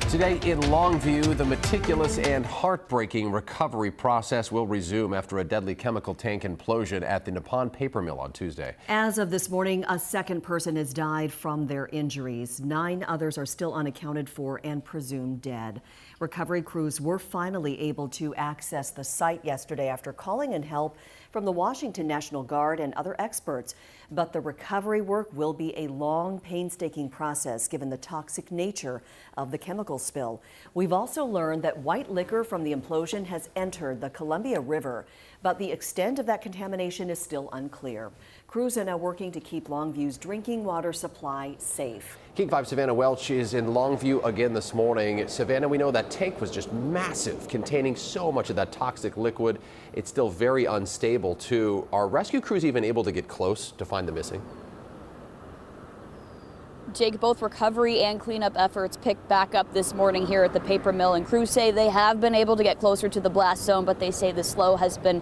Today in Longview, the meticulous and heartbreaking recovery process will resume after a deadly chemical tank implosion at the Nippon paper mill on Tuesday. As of this morning, a second person has died from their injuries. 9 others are still unaccounted for and presumed dead. Recovery crews were finally able to access the site yesterday after calling in help from the Washington National Guard and other experts. But the recovery work will be a long, painstaking process given the toxic nature of the chemical spill. We've also learned that white liquor from the implosion has entered the Columbia River, but the extent of that contamination is still unclear. Crews are now working to keep Longview's drinking water supply safe. King 5 Savannah Welch is in Longview again this morning. Savannah, we know that tank was just massive, containing so much of that toxic liquid. It's still very unstable, too. Are rescue crews even able to get close to find the missing? Jake, both recovery and cleanup efforts picked back up this morning here at the paper mill, and crews say they have been able to get closer to the blast zone, but they say this work has been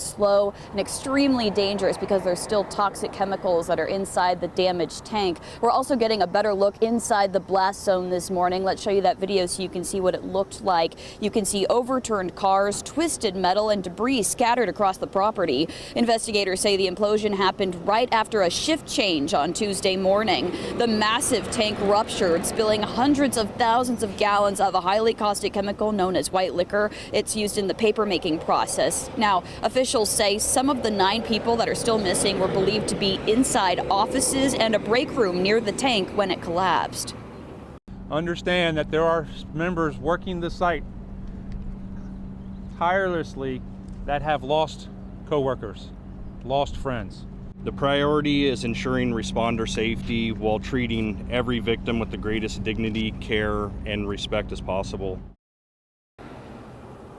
slow and extremely dangerous because there's still toxic chemicals that are inside the damaged tank. We're also getting a better look inside the blast zone this morning. Let's show you that video so you can see what it looked like. You can see overturned cars, twisted metal, and debris scattered across the property. Investigators say the implosion happened right after a shift change on Tuesday morning. The massive tank ruptured, spilling hundreds of thousands of gallons of a highly caustic chemical known as white liquor. It's used in the paper making process. Now, officials say some of the 9 people that are still missing were believed to be inside offices and a break room near the tank when it collapsed. Understand that there are members working the site tirelessly that have lost coworkers, lost friends. The priority is ensuring responder safety while treating every victim with the greatest dignity, care, and respect as possible.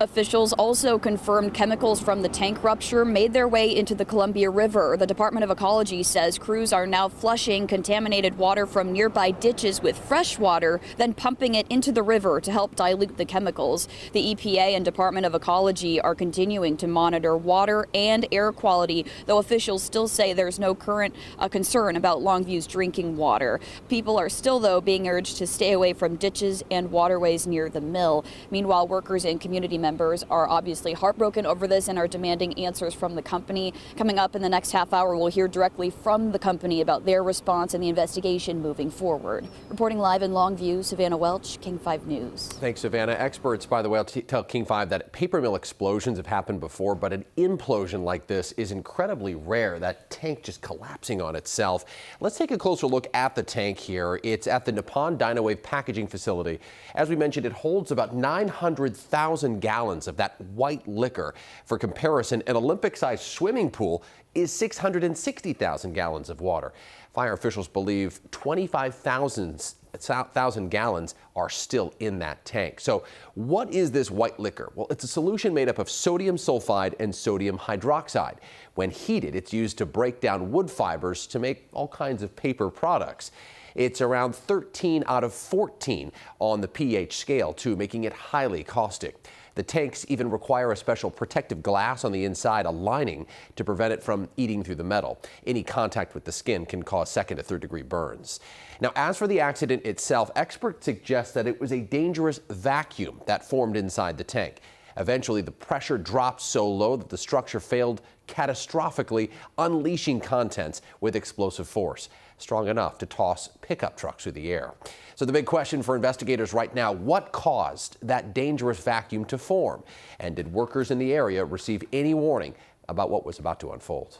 Officials also confirmed chemicals from the tank rupture made their way into the Columbia River. The Department of Ecology says crews are now flushing contaminated water from nearby ditches with fresh water, then pumping it into the river to help dilute the chemicals. The EPA and Department of Ecology are continuing to monitor water and air quality, though officials still say there's no current concern about Longview's drinking water. People are still, though, being urged to stay away from ditches and waterways near the mill. Meanwhile, workers and community members are obviously heartbroken over this and are demanding answers from the company. Coming up in the next half hour, we'll hear directly from the company about their response and the investigation moving forward. Reporting live in Longview, Savannah Welch, King 5 News. Thanks, Savannah. Experts, by the way, tell King 5 that paper mill explosions have happened before, but an implosion like this is incredibly rare. That tank just collapsing on itself. Let's take a closer look at the tank here. It's at the Nippon Dynawave packaging facility. As we mentioned, it holds about 900,000 gallons of that white liquor. For comparison, an Olympic-sized swimming pool is 660,000 gallons of water. Fire officials believe 25,000 gallons are still in that tank. So what is this white liquor? Well, it's a solution made up of sodium sulfide and sodium hydroxide. When heated, it's used to break down wood fibers to make all kinds of paper products. It's around 13 out of 14 on the pH scale, too, making it highly caustic. The tanks even require a special protective glass on the inside, a lining, to prevent it from eating through the metal. Any contact with the skin can cause 2nd to 3rd degree burns. Now, as for the accident itself, experts suggest that it was a dangerous vacuum that formed inside the tank. Eventually, the pressure dropped so low that the structure failed catastrophically, unleashing contents with explosive force, strong enough to toss pickup trucks through the air. So the big question for investigators right now, what caused that dangerous vacuum to form? And did workers in the area receive any warning about what was about to unfold?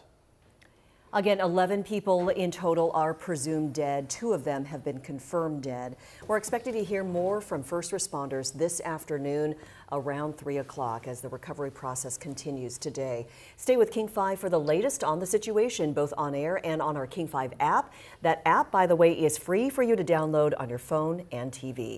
Again, 11 people in total are presumed dead. 2 of them have been confirmed dead. We're expecting to hear more from first responders this afternoon around 3 o'clock as the recovery process continues today. Stay with King 5 for the latest on the situation, both on air and on our King 5 app. That app, by the way, is free for you to download on your phone and TV.